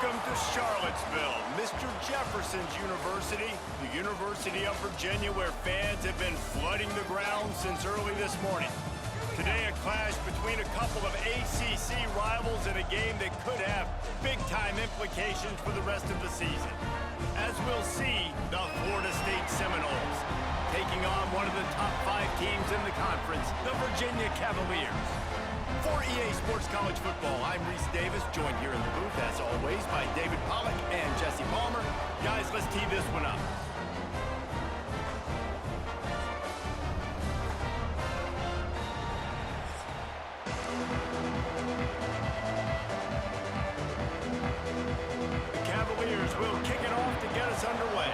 Welcome to Charlottesville, Mr. Jefferson's University, the University of Virginia, where fans have been flooding the ground since early this morning. Today, a clash between a couple of ACC rivals in a game that could have big-time implications for the rest of the season. As we'll see, the Florida State Seminoles taking on one of the top 5 teams in the conference, the Virginia Cavaliers. For EA Sports College Football, I'm Reese Davis, joined here in the booth, as always, by David Pollack and Jesse Palmer. Guys, let's tee this one up. The Cavaliers will kick it off to get us underway.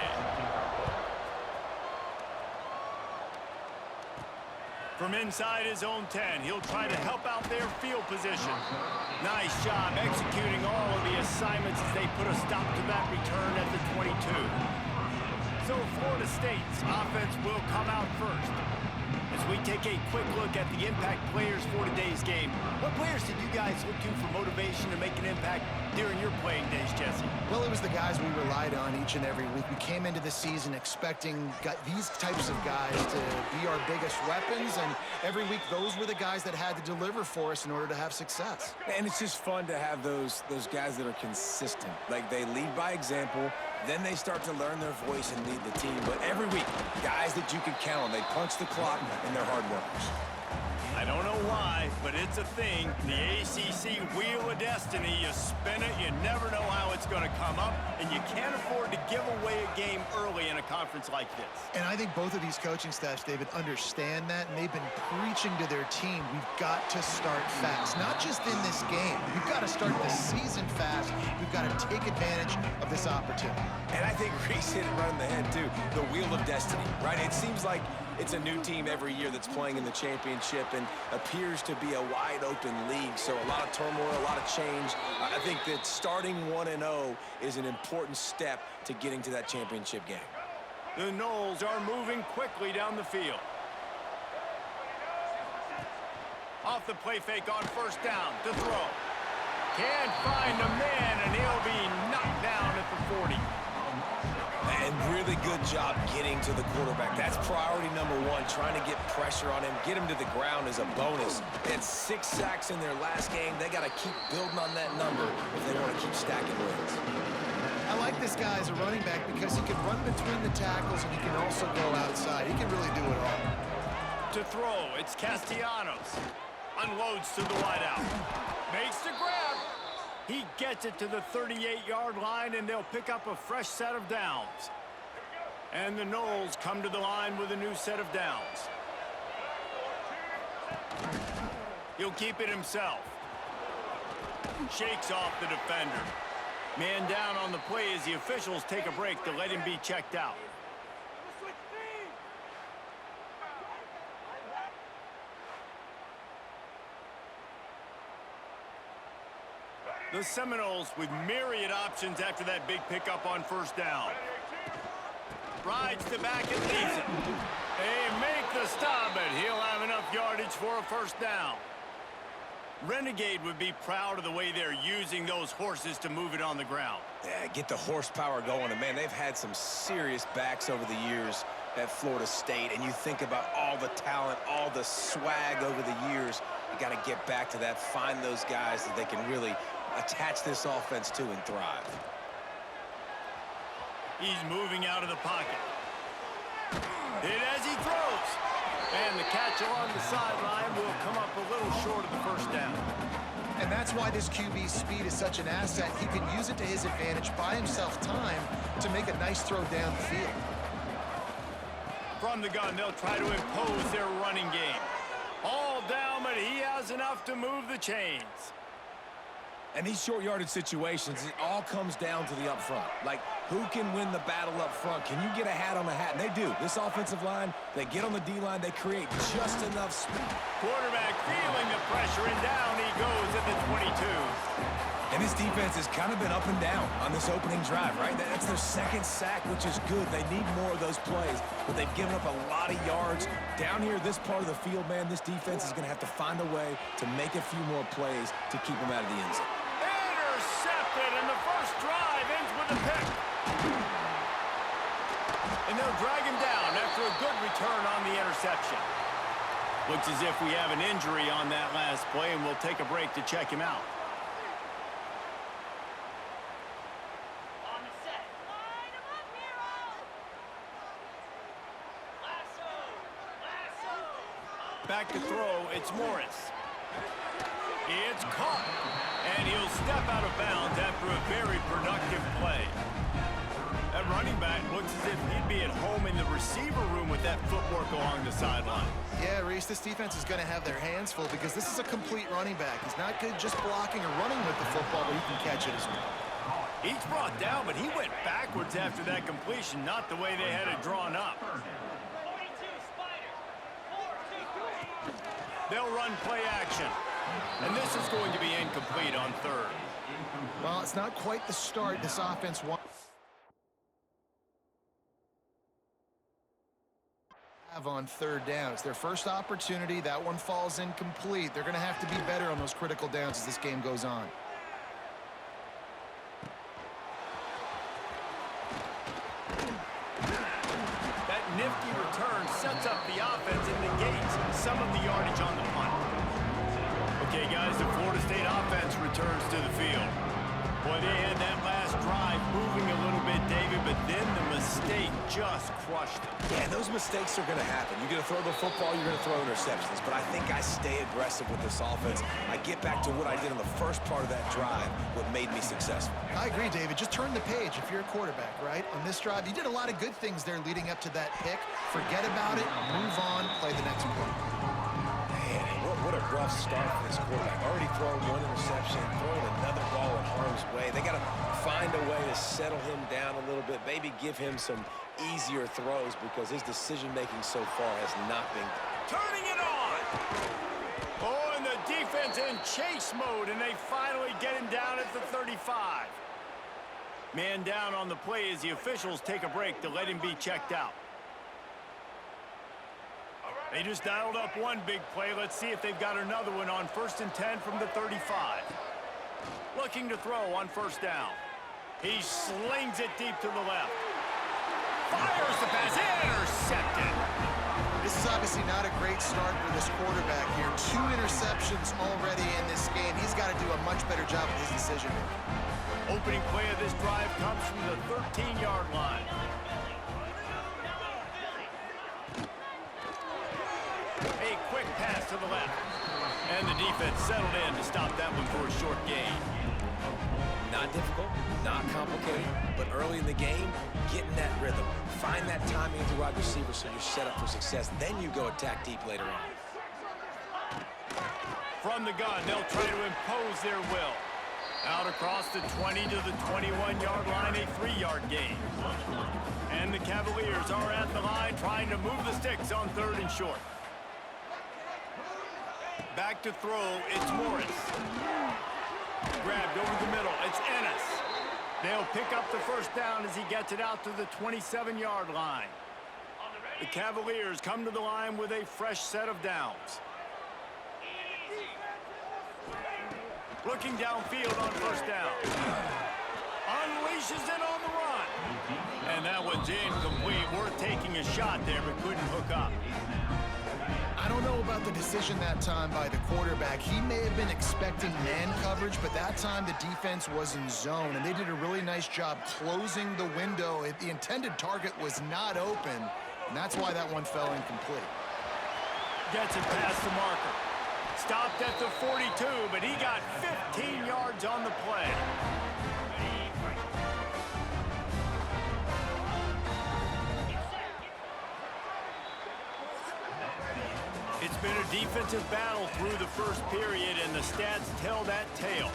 From inside his own 10, he'll try to help out their field position. Nice job executing all of the assignments as they put a stop to that return at the 22. So Florida State's offense will come out first. As we take a quick look at the impact players for today's game, what players did you guys look to for motivation to make an impact during your playing days, Jesse? Well, it was the guys we relied on each and every week. We came into the season expecting these types of guys to be our biggest weapons, and every week those were the guys that had to deliver for us in order to have success. And it's just fun to have those guys that are consistent. Like, they lead by example, then they start to learn their voice and lead the team. But every week, guys that you can count on, they punch the clock, and they're hard workers. I don't know why, but it's a thing. The ACC Wheel of Destiny, you spin it, you never know how it's going to come up, and you can't afford to give away a game early in a conference like this. And I think both of these coaching staffs, David, understand that, and they've been preaching to their team, we've got to start fast. Not just in this game. We've got to start the season fast. We've got to take advantage of this opportunity. And I think Reese hit it right on the head, too. The Wheel of Destiny, right? It seems like it's a new team every year that's playing in the championship and appears to be a wide-open league. So a lot of turmoil, a lot of change. I think that starting 1-0 is an important step to getting to that championship game. The Noles are moving quickly down the field. Off the play fake on first down to throw. Can't find a man, and he'll be knocked down at the 40. And really good job getting to the quarterback. That's priority number 1, trying to get pressure on him. Get him to the ground is a bonus. They had 6 sacks in their last game. They got to keep building on that number if they want to keep stacking wins. I like this guy as a running back because he can run between the tackles and he can also go outside. He can really do it all. To throw, it's Castellanos. Unloads to the wideout. Makes the grab. He gets it to the 38-yard line, and they'll pick up a fresh set of downs. And the Noles come to the line with a new set of downs. He'll keep it himself. Shakes off the defender. Man down on the play as the officials take a break to let him be checked out. The Seminoles with myriad options after that big pickup on first down. Rides to back and leaves it. They make the stop, but he'll have enough yardage for a first down. Renegade would be proud of the way they're using those horses to move it on the ground. Yeah, get the horsepower going. And, man, they've had some serious backs over the years at Florida State. And you think about all the talent, all the swag over the years. You got to get back to that, find those guys that they can really attach this offense to and thrive. He's moving out of the pocket. Hit as he throws. And the catch along the sideline will come up a little short of the first down. And that's why this QB's speed is such an asset. He can use it to his advantage, buy himself time to make a nice throw down the field. From the gun, they'll try to impose their running game. All down, but he has enough to move the chains. And these short yardage situations, it all comes down to the up front. Like, who can win the battle up front? Can you get a hat on a hat? And they do. This offensive line, they get on the D-line, they create just enough speed. Quarterback feeling the pressure, and down he goes at the 22. And this defense has kind of been up and down on this opening drive, right? That's their second sack, which is good. They need more of those plays, but they've given up a lot of yards. Down here, this part of the field, man, this defense is going to have to find a way to make a few more plays to keep them out of the end zone. Intercepted, and the first the pick. And they'll drag him down after a good return on the interception. Looks as if we have an injury on that last play, and we'll take a break to check him out. Back to throw, it's Morris. It's caught, and he'll step out of bounds after a very productive play. That running back looks as if he'd be at home in the receiver room with that footwork along the sideline. Yeah, Reese, this defense is going to have their hands full because this is a complete running back. He's not good just blocking or running with the football, but he can catch it as well. He's brought down, but he went backwards after that completion, not the way they had it drawn up. They'll run play action. And this is going to be incomplete on third. Well, it's not quite the start this offense wants to have on third down. It's their first opportunity. That one falls incomplete. They're going to have to be better on those critical downs as this game goes on. That nifty return sets up the offense and negates some of the yardage on the punt. Okay, guys, the Florida State offense returns to the field. Boy, they had that last drive moving a little bit, David, but then the mistake just crushed them. Yeah, those mistakes are going to happen. You're going to throw the football, you're going to throw interceptions. But I think I stay aggressive with this offense. I get back to what I did in the first part of that drive, what made me successful. I agree, David. Just turn the page if you're a quarterback, right? On this drive, you did a lot of good things there leading up to that pick. Forget about it, move on, play the next play. What a rough start for this quarterback. Already throwing one interception, throwing another ball in harm's way. They got to find a way to settle him down a little bit, maybe give him some easier throws because his decision-making so far has not been. Turning it on! Oh, and the defense in chase mode, and they finally get him down at the 35. Man down on the play as the officials take a break to let him be checked out. They just dialed up one big play. Let's see if they've got another one on 1st and 10 from the 35. Looking to throw on 1st down. He slings it deep to the left. Fires the pass. Intercepted. This is obviously not a great start for this quarterback here. 2 interceptions already in this game. He's got to do a much better job with his decision-making. Opening play of this drive comes from the 13-yard line. A quick pass to the left. And the defense settled in to stop that one for a short gain. Not difficult, not complicated, but early in the game, get in that rhythm. Find that timing with the wide receiver so you're set up for success. Then you go attack deep later on. From the gun, they'll try to impose their will. Out across the 20 to the 21-yard line, a 3-yard gain. And the Cavaliers are at the line trying to move the sticks on 3rd and short. Back to throw, it's Morris. Grabbed over the middle, it's Ennis. They'll pick up the 1st down as he gets it out to the 27-yard line. The Cavaliers come to the line with a fresh set of downs. Looking downfield on 1st down. Unleashes it on the run. And that one's incomplete. Worth taking a shot there, but couldn't hook up. I don't know about the decision that time by the quarterback. He may have been expecting man coverage, but that time the defense was in zone, and they did a really nice job closing the window. The intended target was not open, and that's why that one fell incomplete. Gets it past the marker. Stopped at the 42, but he got 15 yards on the play. It's been a defensive battle through the first period, and the stats tell that tale.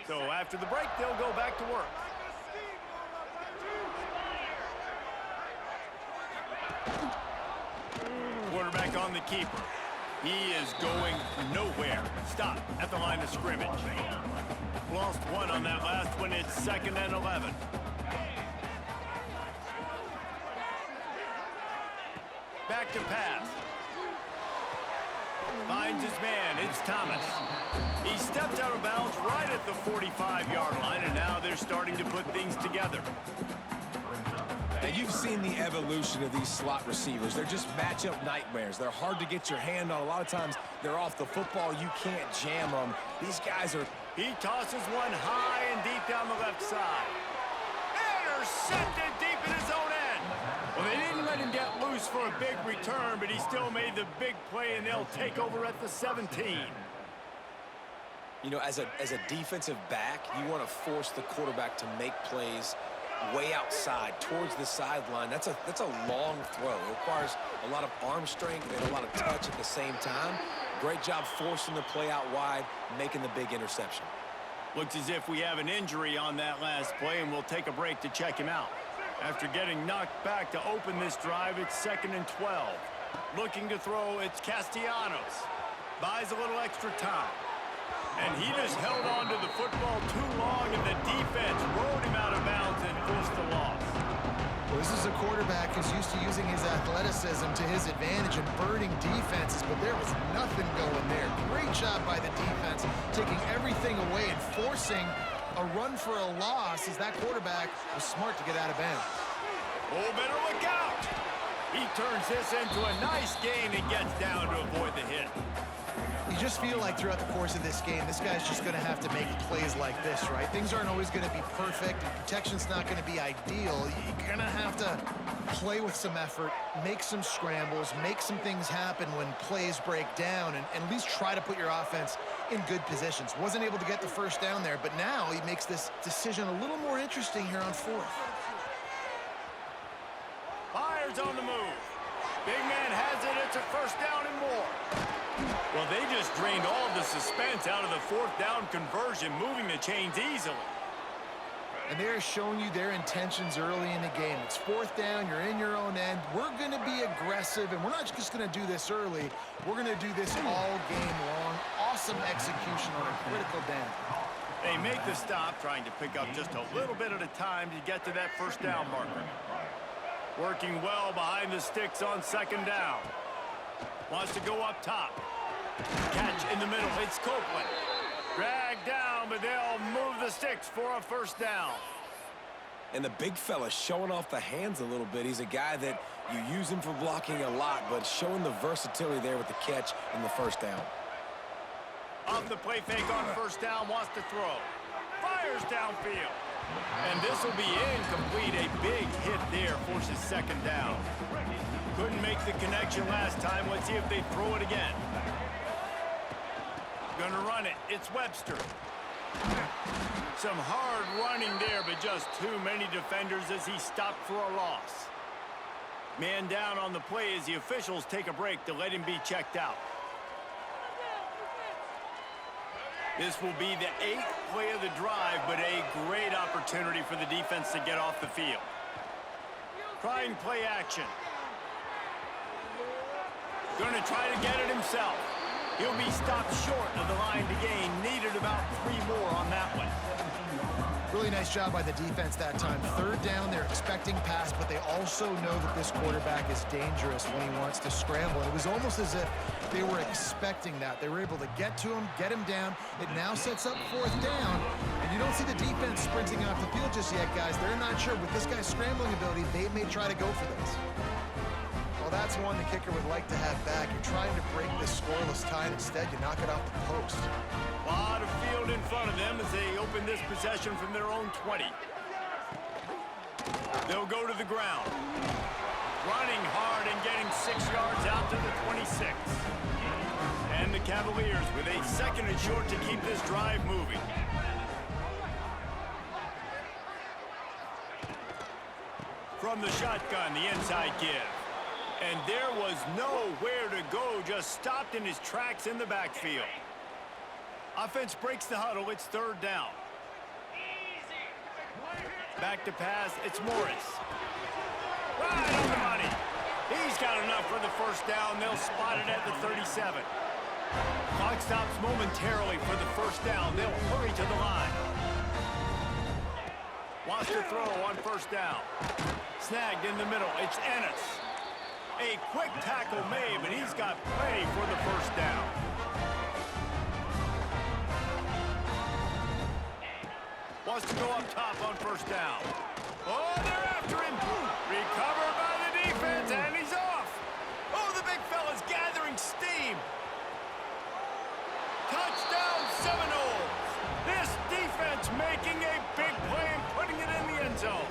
So after the break, they'll go back to work. Quarterback on the keeper. He is going nowhere. Stop at the line of scrimmage. Lost one on that last one. It's 2nd and 11. back to pass. Finds his man. It's Thomas. He steps out of bounds right at the 45-yard line, and now they're starting to put things together. And you've seen the evolution of these slot receivers. They're just matchup nightmares. They're hard to get your hand on. A lot of times they're off the football. You can't jam them. These guys are... He tosses one high and deep down the left side. Intercepted deep in his own end. Well, they didn't let him get loose for a big return, but he still made the big play, and they'll take over at the 17. You know, as a defensive back, you want to force the quarterback to make plays way outside towards the sideline. That's a long throw. It requires a lot of arm strength and a lot of touch at the same time. Great job forcing the play out wide, making the big interception. Looks as if we have an injury on that last play, and we'll take a break to check him out. After getting knocked back to open this drive, it's 2nd and 12. Looking to throw, it's Castellanos. Buys a little extra time. And he just held on to the football too long, and the defense rode him out of bounds and forced the loss. Well, this is a quarterback who's used to using his athleticism to his advantage and burning defenses, but there was nothing going there. Great job by the defense, taking everything away and forcing a run for a loss, as that quarterback was smart to get out of bounds. Oh, better look out! He turns this into a nice gain and gets down to avoid the hit. You just feel like throughout the course of this game, this guy's just going to have to make plays like this, right? Things aren't always going to be perfect, and protection's not going to be ideal. You're going to have to play with some effort, make some scrambles, make some things happen when plays break down, and at least try to put your offense in good positions. Wasn't able to get the first down there, but now he makes this decision a little more interesting here on 4th. Fires on the move. Big man has it. It's a first down and more. Well, they just drained all of the suspense out of the 4th down conversion, moving the chains easily. And they're showing you their intentions early in the game. It's 4th down, you're in your own end. We're going to be aggressive, and we're not just going to do this early. We're going to do this all game long. Awesome execution on a critical down. They make the stop, trying to pick up just a little bit at a time to get to that first down marker. Working well behind the sticks on 2nd down. Wants to go up top. Catch in the middle. It's Copeland. Dragged down, but they'll move the sticks for a first down. And the big fella showing off the hands a little bit. He's a guy that you use him for blocking a lot, but showing the versatility there with the catch in the first down. Off the play fake on first down, wants to throw. Fires downfield. And this will be incomplete. A big hit there forces 2nd down. Couldn't make the connection last time. Let's see if they throw it again. Gonna run it. It's Webster. Some hard running there, but just too many defenders as he stopped for a loss. Man down on the play as the officials take a break to let him be checked out. This will be the 8th play of the drive, but a great opportunity for the defense to get off the field. Trying play action. Going to try to get it himself. He'll be stopped short of the line to gain. Needed about 3 more on that one. Really nice job by the defense that time. 3rd down, they're expecting pass, but they also know that this quarterback is dangerous when he wants to scramble. It was almost as if they were expecting that. They were able to get to him, get him down. It now sets up 4th down, and you don't see the defense sprinting off the field just yet, guys. They're not sure. With this guy's scrambling ability, they may try to go for this. Well, that's one the kicker would like to have back. You're trying to break this scoreless tie. Instead, you knock it off the post. A lot of field in front of them as they open this possession from their own 20. They'll go to the ground. Running hard and getting 6 yards out to the 26. And the Cavaliers with a 2nd and short to keep this drive moving. From the shotgun, the inside give. And there was nowhere to go, just stopped in his tracks in the backfield. Offense breaks the huddle, it's 3rd down. Back to pass, it's Morris. Right on the money. He's got enough for the first down. They'll spot it at the 37. Clock stops momentarily for the first down. They'll hurry to the line. Wants to throw on first down. Snagged in the middle, it's Ennis. A quick tackle made, but he's got plenty for the first down. Wants to go up top on first down. Oh, they're after him. Recovered by the defense, and he's off. Oh, the big fella's gathering steam. Touchdown Seminoles. This defense making a big play and putting it in the end zone.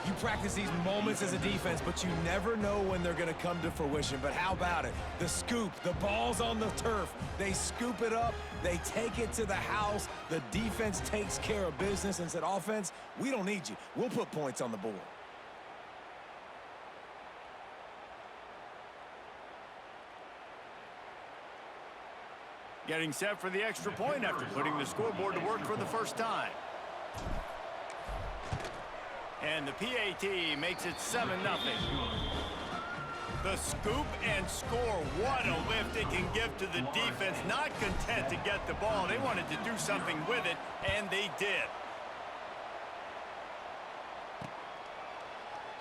You practice these moments as a defense, but you never know when they're going to come to fruition. But how about it? The scoop, the ball's on the turf. They scoop it up. They take it to the house. The defense takes care of business and said, offense, we don't need you. We'll put points on the board. Getting set for the extra point after putting the scoreboard to work for the first time. And the PAT makes it 7-0. The scoop and score. What a lift it can give to the defense. Not content to get the ball. They wanted to do something with it, and they did.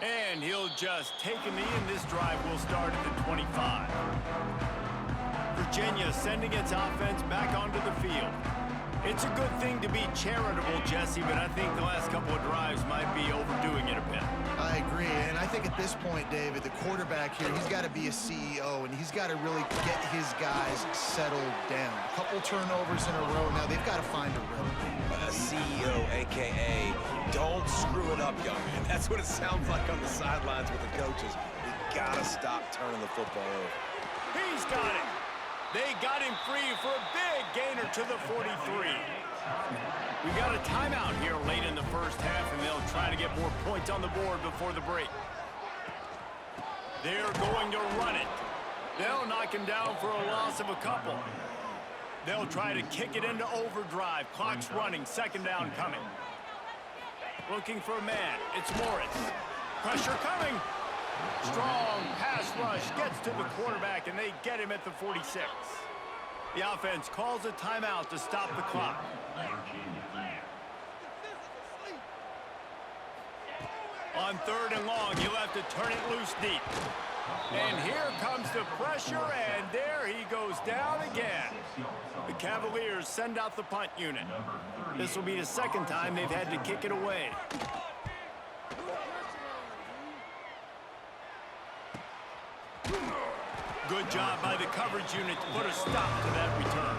And he'll just take a knee, and this drive will start at the 25. Virginia sending its offense back onto the field. It's a good thing to be charitable, Jesse, but I think the last couple of drives might be overdoing it a bit. I agree, and I think at this point, David, the quarterback here, he's got to be a CEO, and he's got to really get his guys settled down. A couple turnovers in a row. Now they've got to find a rhythm. A CEO, a.k.a. don't screw it up, young man. That's what it sounds like on the sidelines with the coaches. You got to stop turning the football over. He's got it. They got him free for a big gainer to the 43. We got a timeout here late in the first half, and they'll try to get more points on the board before the break. They're going to run it. They'll knock him down for a loss of a couple. They'll try to kick it into overdrive. Clock's running, second down coming. Looking for a man. It's Morris. Pressure coming. Strong pass rush gets to the quarterback, and they get him at the 46. The offense calls a timeout to stop the clock. On third and long, you'll have to turn it loose deep. And here comes the pressure, and there he goes down again. The Cavaliers send out the punt unit. This will be the second time they've had to kick it away. Good job by the coverage unit to put a stop to that return.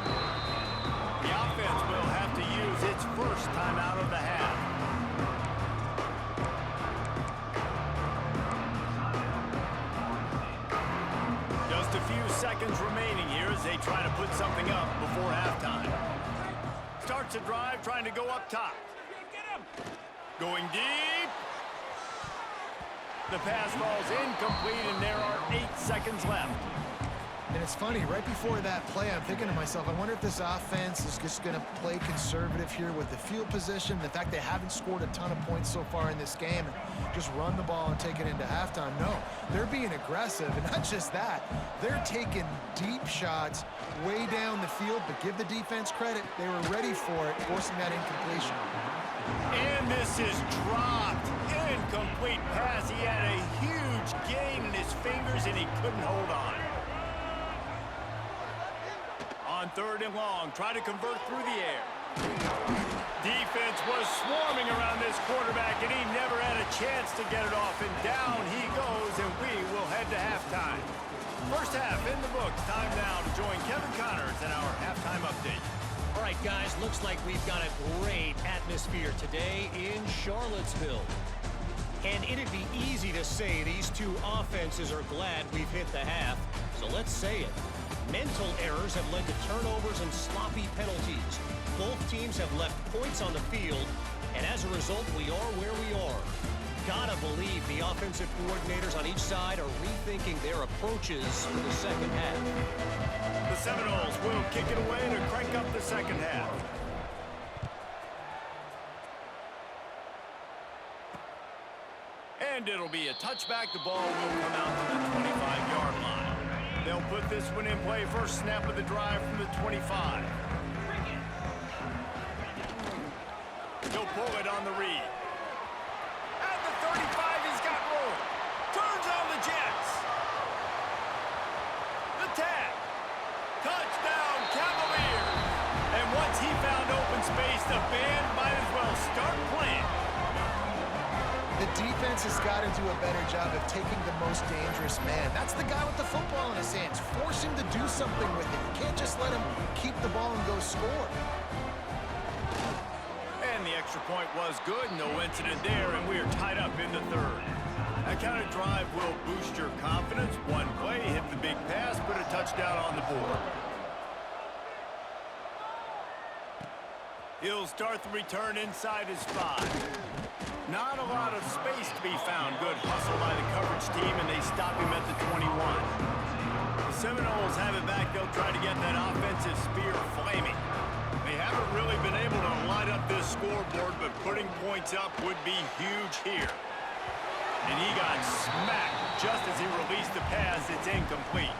The offense will have to use its first timeout of the half. Just a few seconds remaining here as they try to put something up before halftime. Starts a drive trying to go up top. Going deep. The pass falls incomplete, and there are 8 seconds left. And it's funny, right before that play, I'm thinking to myself, I wonder if this offense is just going to play conservative here with the field position, the fact they haven't scored a ton of points so far in this game, and just run the ball and take it into halftime. No, they're being aggressive, and not just that, they're taking deep shots way down the field, but give the defense credit, they were ready for it, forcing that incompletion. And this is dropped. Incomplete pass. He had a huge gain in his fingers, and he couldn't hold on. On third and long, try to convert through the air. Defense was swarming around this quarterback, and he never had a chance to get it off. And down he goes, and we will head to halftime. First half in the books. Time now to join Kevin Connors in our halftime update. All right, guys, looks like we've got a great atmosphere today in Charlottesville. And it'd be easy to say these two offenses are glad we've hit the half, so let's say it. Mental errors have led to turnovers and sloppy penalties. Both teams have left points on the field, and as a result, we are where we are. Gotta believe the offensive coordinators on each side are rethinking their approaches for the second half. The Seminoles will kick it away to crank up the second half. And it'll be a touchback. The ball will come out to the 25-yard line. They'll put this one in play. First snap of the drive from the 25. He'll pull it on the read. At the 35, he's got room. Turns on the jet. the band might as well start playing. The defense has got to do a better job of taking the most dangerous man. That's the guy with the football in his hands. Force him to do something with it. You can't just let him keep the ball and go score. And the extra point was good. No incident there, and we are tied up in the third. That kind of drive will boost your confidence. One play, hit the big pass, put a touchdown on the board. He'll start the return inside his 5. Not a lot of space to be found. Good hustle by the coverage team, and they stop him at the 21. The Seminoles have it back. They'll try to get that offensive spear flaming. They haven't really been able to light up this scoreboard, but putting points up would be huge here. And he got smacked just as he released the pass. It's incomplete.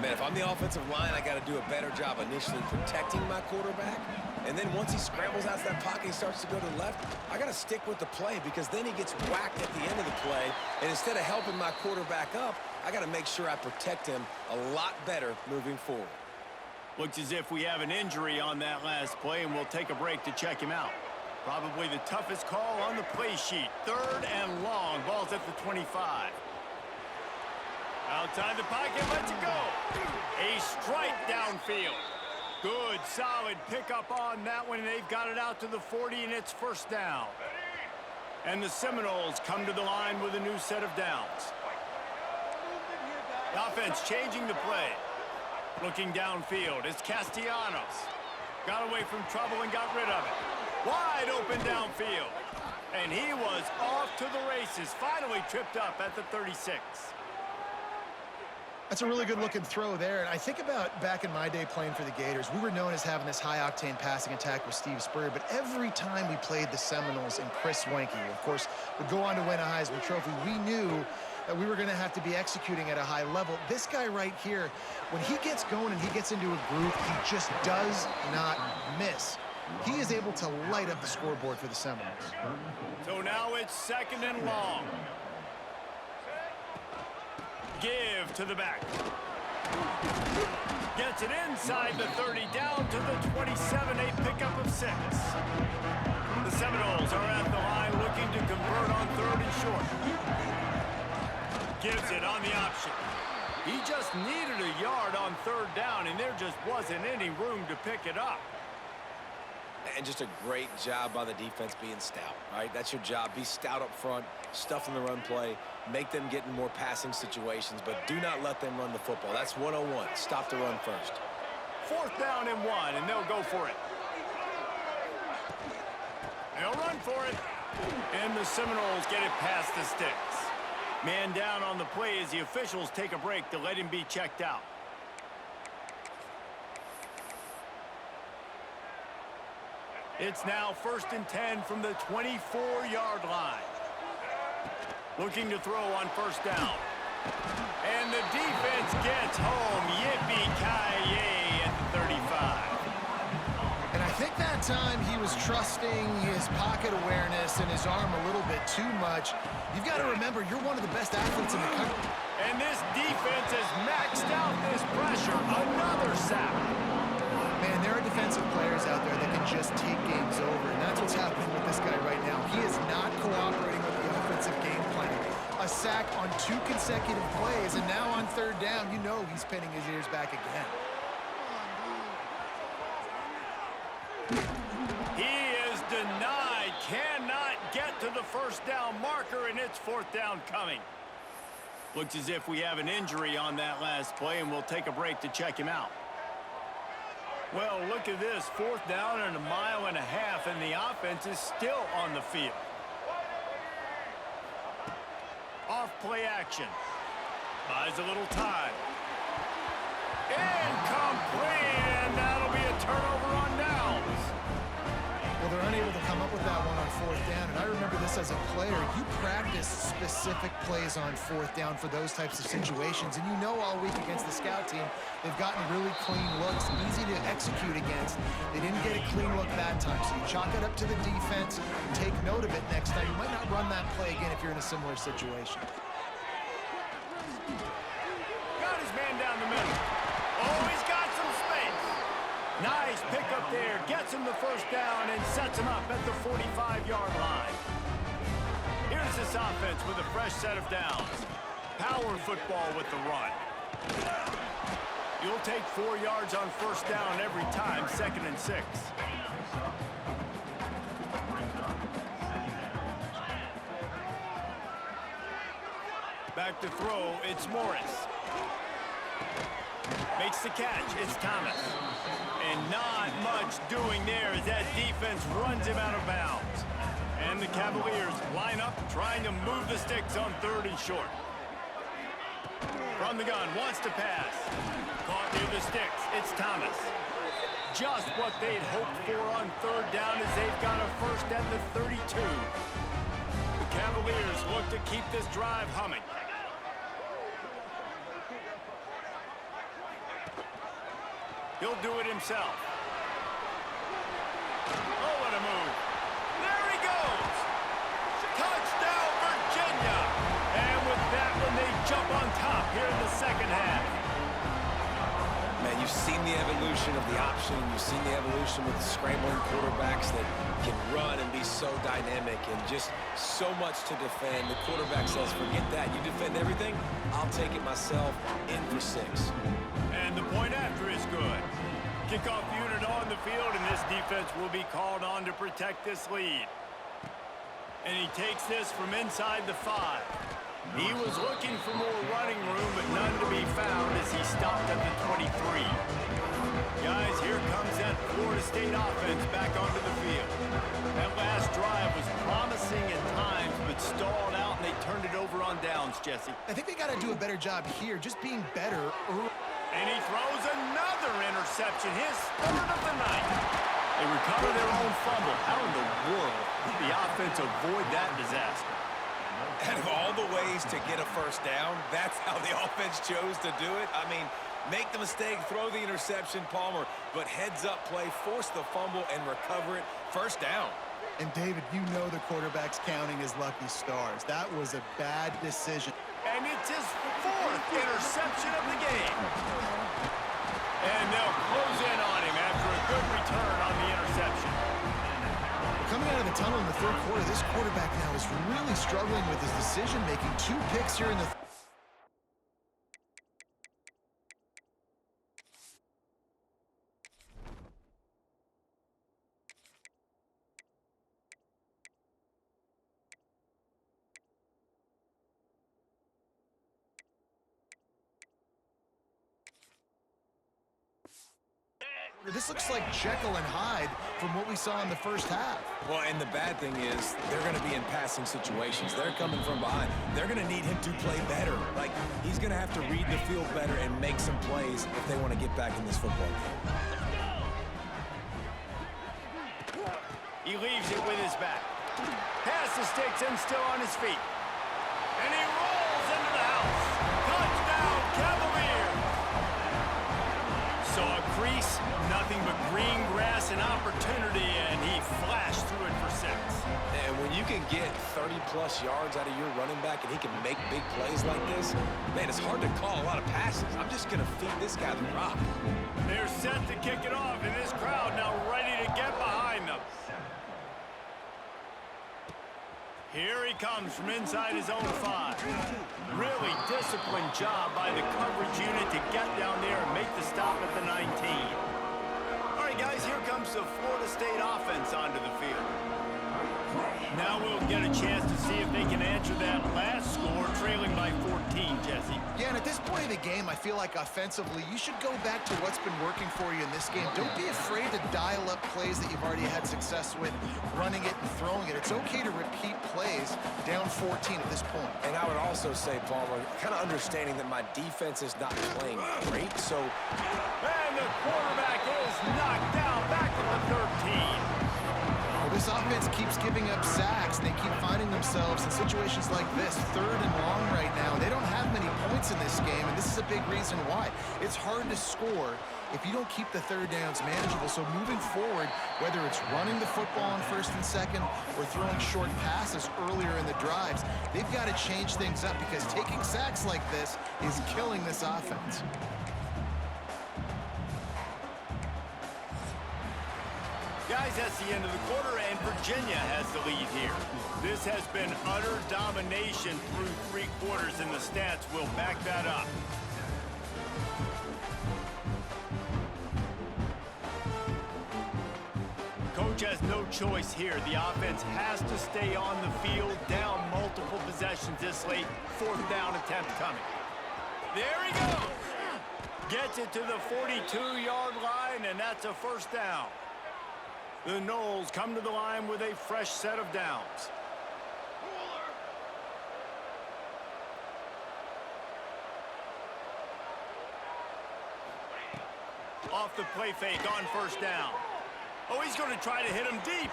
Man, if I'm the offensive line, I got to do a better job initially protecting my quarterback. And then once he scrambles out of that pocket, he starts to go to the left, I got to stick with the play because then he gets whacked at the end of the play. And instead of helping my quarterback up, I got to make sure I protect him a lot better moving forward. Looks as if we have an injury on that last play, and we'll take a break to check him out. Probably the toughest call on the play sheet. 3rd and long. Ball's at the 25. Outside the pocket, lets it go. A strike downfield. Good, solid pickup on that one, and they've got it out to the 40, and it's first down. And the Seminoles come to the line with a new set of downs. The offense changing the play. Looking downfield, it's Castellanos. Got away from trouble and got rid of it. Wide open downfield. And he was off to the races, finally tripped up at the 36. That's a really good-looking throw there. And I think about back in my day playing for the Gators, we were known as having this high-octane passing attack with Steve Spurrier, but every time we played the Seminoles and Chris Wenke, of course, would go on to win a Heisman Trophy, we knew that we were going to have to be executing at a high level. This guy right here, when he gets going and he gets into a groove, he just does not miss. He is able to light up the scoreboard for the Seminoles. So now it's 2nd and long. Give to the back. Gets it inside the 30, down to the 27, a pickup of 6. The Seminoles are at the line looking to convert on 3rd and short. Gives it on the option. He just needed a yard on 3rd down, and there just wasn't any room to pick it up. And just a great job by the defense being stout, right? That's your job. Be stout up front, stuff in the run play, make them get in more passing situations, but do not let them run the football. That's 101. Stop the run first. 4th down and 1, and they'll go for it. They'll run for it. And the Seminoles get it past the sticks. Man down on the play as the officials take a break to let him be checked out. It's now 1st and 10 from the 24-yard line. Looking to throw on 1st down. And the defense gets home. Yippee-ki-yay at the 35. And I think that time he was trusting his pocket awareness and his arm a little bit too much. You've got to remember, you're one of the best athletes in the country. And this defense has maxed out this pressure. Another sack. Man, there are defensive players out there that can just take games over, and that's what's happening with this guy right now. He is not cooperating with the offensive game plan. A sack on 2 consecutive plays, and now on 3rd down, you know he's pinning his ears back again. He is denied, cannot get to the 1st down marker, and it's 4th down coming. Looks as if we have an injury on that last play, and we'll take a break to check him out. Well, look at this, 4th down and 1.5 miles, and the offense is still on the field. Off play action. Buys a little time. Incomplete, and that'll be a turnover on downs. Well, they're unable to come up with that one on 4th down, and I remember this as a player. You practice specific plays on 4th down for those types of situations, and you know all week against the scout team, they've gotten really clean looks, easy to execute against. They didn't get a clean look that time, so you chalk it up to the defense, take note of it next time. You might not run that play again if you're in a similar situation. Got his man down the middle. Oh, he's got some space. Nice pickup there, gets him the first down and sets him up at the 45-yard line. Here's this offense with a fresh set of downs. Power football with the run. You'll take 4 yards on first down every time, 2nd and 6. Back to throw, it's Morris. Makes the catch, it's Thomas. And not much doing there as that defense runs him out of bounds. And the Cavaliers line up trying to move the sticks on 3rd and short. From the gun, wants to pass. Caught near the sticks, it's Thomas. Just what they'd hoped for on 3rd down as they've got a first at the 32. The Cavaliers look to keep this drive humming. He'll do it himself. Oh, what a move. There he goes. Touchdown, Virginia. And with that one, they jump on top here in the 2nd half. Man, you've seen the evolution of the option. You've seen the evolution with the scrambling quarterbacks that can run and be so dynamic and just so much to defend. The quarterback says, forget that. You defend everything, I'll take it myself. In for 6. And the point after is good. Kickoff unit on the field, and this defense will be called on to protect this lead. And he takes this from inside the 5. He was looking for more running room, but none to be found as he stopped at the 23. Guys, here comes that Florida State offense back onto the field. That last drive was promising at times, but stalled out, and they turned it over on downs, Jesse. I think they got to do a better job here, just being better early. And he throws another interception, his 3rd of the night. They recover their own fumble. How in the world did the offense avoid that disaster? Out of all the ways to get a first down, that's how the offense chose to do it. I mean, make the mistake, throw the interception, Palmer, but heads-up play, force the fumble, and recover it. First down. And, David, you know the quarterback's counting his lucky stars. That was a bad decision. And it's his 4th interception of the game. And they'll close in on him after a good return on the interception. Coming out of the tunnel in the 3rd quarter, this quarterback now is really struggling with his decision-making. 2 picks here in the This looks like Jekyll and Hyde from what we saw in the 1st half. Well, and the bad thing is they're going to be in passing situations. They're coming from behind. They're going to need him to play better. Like, he's going to have to read the field better and make some plays if they want to get back in this football game. He leaves it with his back. Pass the sticks and still on his feet. And he rolls into the house. Touchdown, Cavaliers! Saw a crease, nothing but green grass and opportunity, and he flashed through it for 6. And when you can get 30-plus yards out of your running back and he can make big plays like this, man, it's hard to call a lot of passes. I'm just going to feed this guy the rock. They're set to kick it off, and this crowd now ready to get behind them. Here he comes from inside his own 5. Really disciplined job by the coverage unit to get down there and make the stop at the 19. All right, guys, here comes the Florida State offense onto the field. Now we'll get a chance to see if they can answer that last score, trailing by 14, Jesse. Yeah, and at this point of the game, I feel like offensively, you should go back to what's been working for you in this game. Don't be afraid to dial up plays that you've already had success with, running it and throwing it. It's okay to repeat plays down 14 at this point. And I would also say, Palmer, kind of understanding that my defense is not playing great, so... And the quarterback is knocked down back to the 13. This offense keeps giving up sacks, and they keep finding themselves in situations like this, 3rd and long right now. They don't have many points in this game, and this is a big reason why. It's hard to score if you don't keep the 3rd downs manageable. So moving forward, whether it's running the football on 1st and 2nd or throwing short passes earlier in the drives, they've got to change things up because taking sacks like this is killing this offense. Guys, that's the end of the quarter, and Virginia has the lead here. This has been utter domination through 3 quarters, and the stats will back that up. Coach has no choice here. The offense has to stay on the field, down multiple possessions this late. 4th down attempt coming. There he goes. Gets it to the 42-yard line, and that's a 1st down. The Noles come to the line with a fresh set of downs. Off the play fake on 1st down. Oh, he's going to try to hit him deep.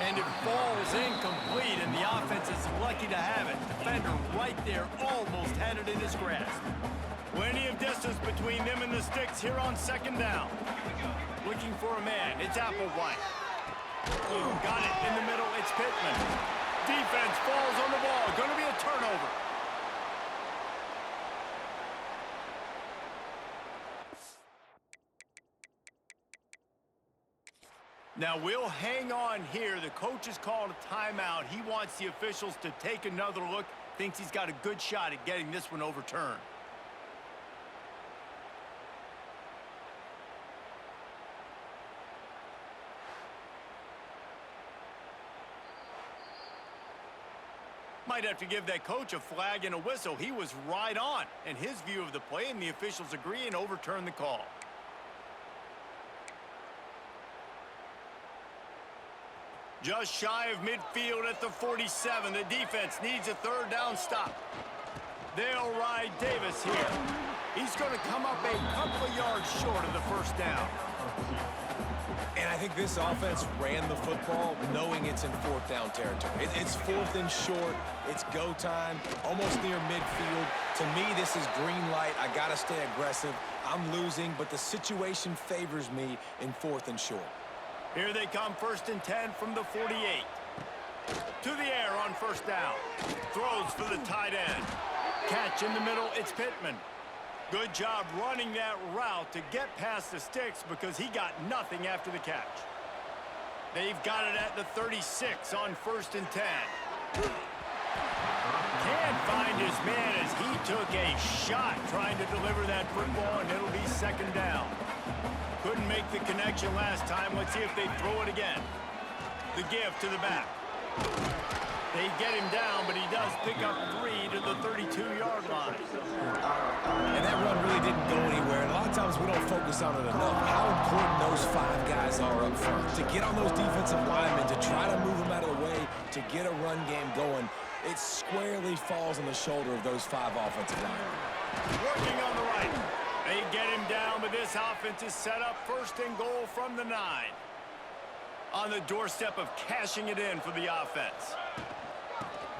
And it falls incomplete, and the offense is lucky to have it. Defender right there almost had it in his grasp. Plenty of distance between them and the sticks here on 2nd down. Looking for a man. It's Applewhite. Got it in the middle. It's Pittman. Defense falls on the ball. Going to be a turnover. Now we'll hang on here. The coach has called a timeout. He wants the officials to take another look. Thinks he's got a good shot at getting this one overturned. Might have to give that coach a flag and a whistle. He was right on in his view of the play, and the officials agree and overturn the call. Just shy of midfield at the 47. The defense needs a 3rd down stop. They'll ride Davis here. He's going to come up a couple of yards short of the 1st down. And I think this offense ran the football knowing it's in 4th down territory. It's 4th and short. It's go time, almost near midfield. To me, this is green light. I got to stay aggressive. I'm losing, but the situation favors me in 4th and short. Here they come, 1st and 10 from the 48. To the air on 1st down. Throws for the tight end. Catch in the middle, it's Pittman. Good job running that route to get past the sticks because he got nothing after the catch. They've got it at the 36 on 1st and 10. Can't find his man as he took a shot trying to deliver that football, and it'll be 2nd down. Couldn't make the connection last time. Let's see if they throw it again. The give to the back. They get him down, but he does pick up 3 to the 32-yard line. And that run really didn't go anywhere. And a lot of times we don't focus on it enough. How important those 5 guys are up front. To get on those defensive linemen, to try to move them out of the way, to get a run game going, it squarely falls on the shoulder of those 5 offensive linemen. Working on the right. They get him down, but this offense is set up 1st and goal from the 9. On the doorstep of cashing it in for the offense.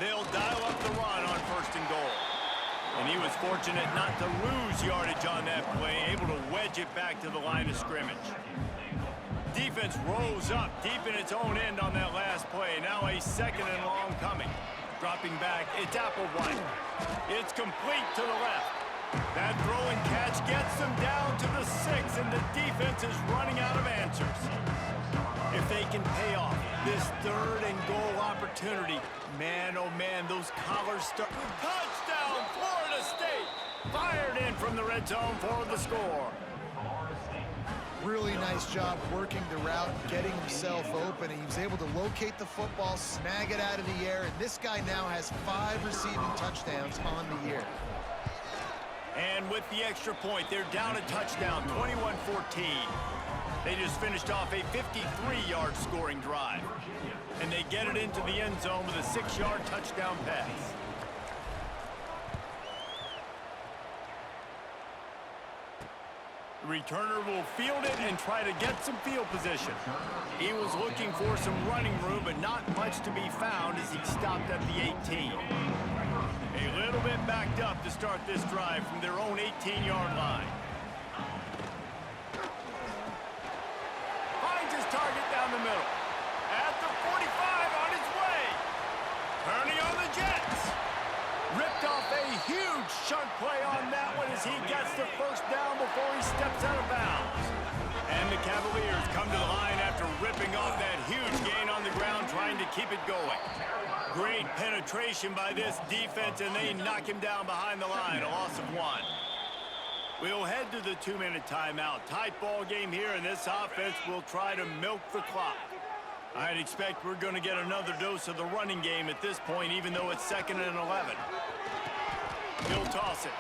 They'll dial up the run on 1st and goal. And he was fortunate not to lose yardage on that play, able to wedge it back to the line of scrimmage. Defense rose up deep in its own end on that last play. Now a 2nd and long coming. Dropping back, it's Applewhite. It's complete to the left. That throw and catch gets them down to the 6, and the defense is running out of answers. If they can pay off this 3rd and goal opportunity, man, oh man, those collars start. Touchdown, Florida State! Fired in from the red zone for the score. Really nice job working the route, getting himself open. He was able to locate the football, snag it out of the air, and this guy now has 5 receiving touchdowns on the year. And with the extra point, they're down a touchdown, 21-14. They just finished off a 53-yard scoring drive. And they get it into the end zone with a 6-yard touchdown pass. The returner will field it and try to get some field position. He was looking for some running room, but not much to be found as he stopped at the 18. A little bit backed up to start this drive from their own 18-yard line. Finds his target down the middle. At the 45 on his way. Turning on the Jets. Ripped off a huge chunk play on that one as he gets the 1st down before he steps out of bounds. And the Cavaliers come to the line after ripping off trying to keep it going. Great penetration by this defense, and they knock him down behind the line, a loss of 1. We'll head to the 2-minute timeout. Tight ball game here, and this offense will try to milk the clock. I'd expect we're going to get another dose of the running game at this point, even though it's 2nd and 11. He'll toss it.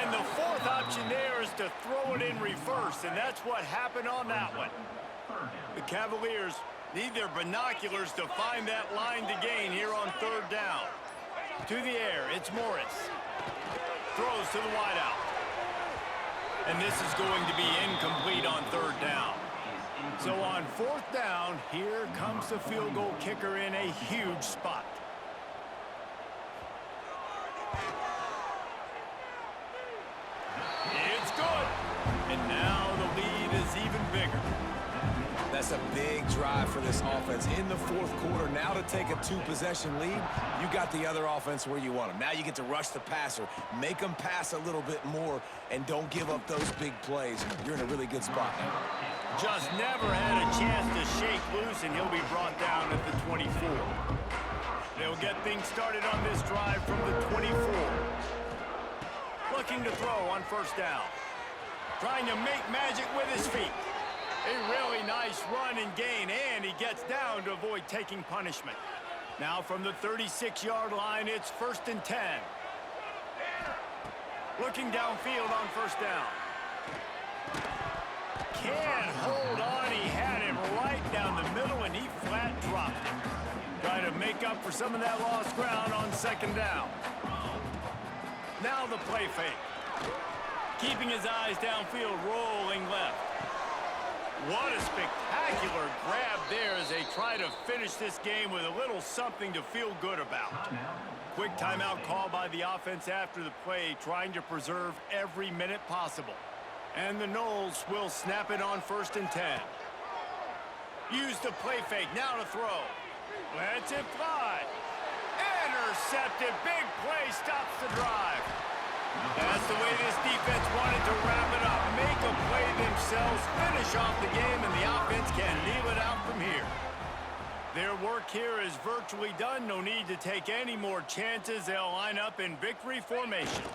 And the fourth option there is to throw it in reverse, and that's what happened on that one. The Cavaliers need their binoculars to find that line to gain here on 3rd down. To the air, it's Morris. Throws to the wideout. And this is going to be incomplete on 3rd down. So on 4th down, here comes the field goal kicker in a huge spot. It's good. And now the lead is even bigger. That's a big drive for this offense in the 4th quarter. Now to take a 2-possession lead, you got the other offense where you want them. Now you get to rush the passer, make them pass a little bit more, and don't give up those big plays. You're in a really good spot now. Just never had a chance to shake loose, and he'll be brought down at the 24. They'll get things started on this drive from the 24. Looking to throw on 1st down. Trying to make magic with his feet. A really nice run and gain, and he gets down to avoid taking punishment. Now from the 36-yard line, it's 1st and 10. Looking downfield on 1st down. Can't hold on. He had him right down the middle, and he flat dropped it. Trying to make up for some of that lost ground on 2nd down. Now the play fake. Keeping his eyes downfield, rolling left. What a spectacular grab there as they try to finish this game with a little something to feel good about. Quick timeout call by the offense after the play, trying to preserve every minute possible. And the Noles will snap it on 1st and 10. Use the play fake, now to throw. Lets it fly. Intercepted, big play, stops the drive. That's the way this defense wanted to wrap it up. Make a play themselves, finish off the game, and the offense can kneel it out from here. Their work here is virtually done. No need to take any more chances. They'll line up in victory formation.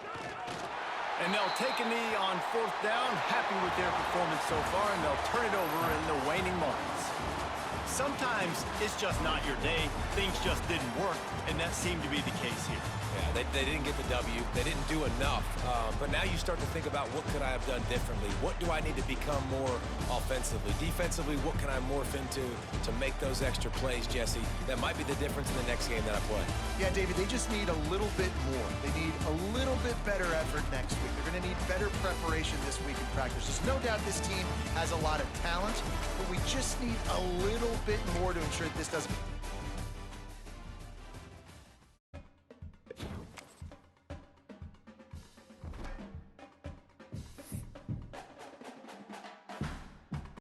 And they'll take a knee on 4th down, happy with their performance so far, and they'll turn it over in the waning moments. Sometimes it's just not your day. Things just didn't work, and that seemed to be the case here. Yeah, they didn't get the W. They didn't do enough. But now you start to think about what could I have done differently? What do I need to become more offensively? Defensively, what can I morph into to make those extra plays, Jesse? That might be the difference in the next game that I play. Yeah, David, they just need a little bit more. They need a little bit better effort next week. They're going to need better preparation this week in practice. There's no doubt this team has a lot of talent, but we just need a little bit more to ensure that this doesn't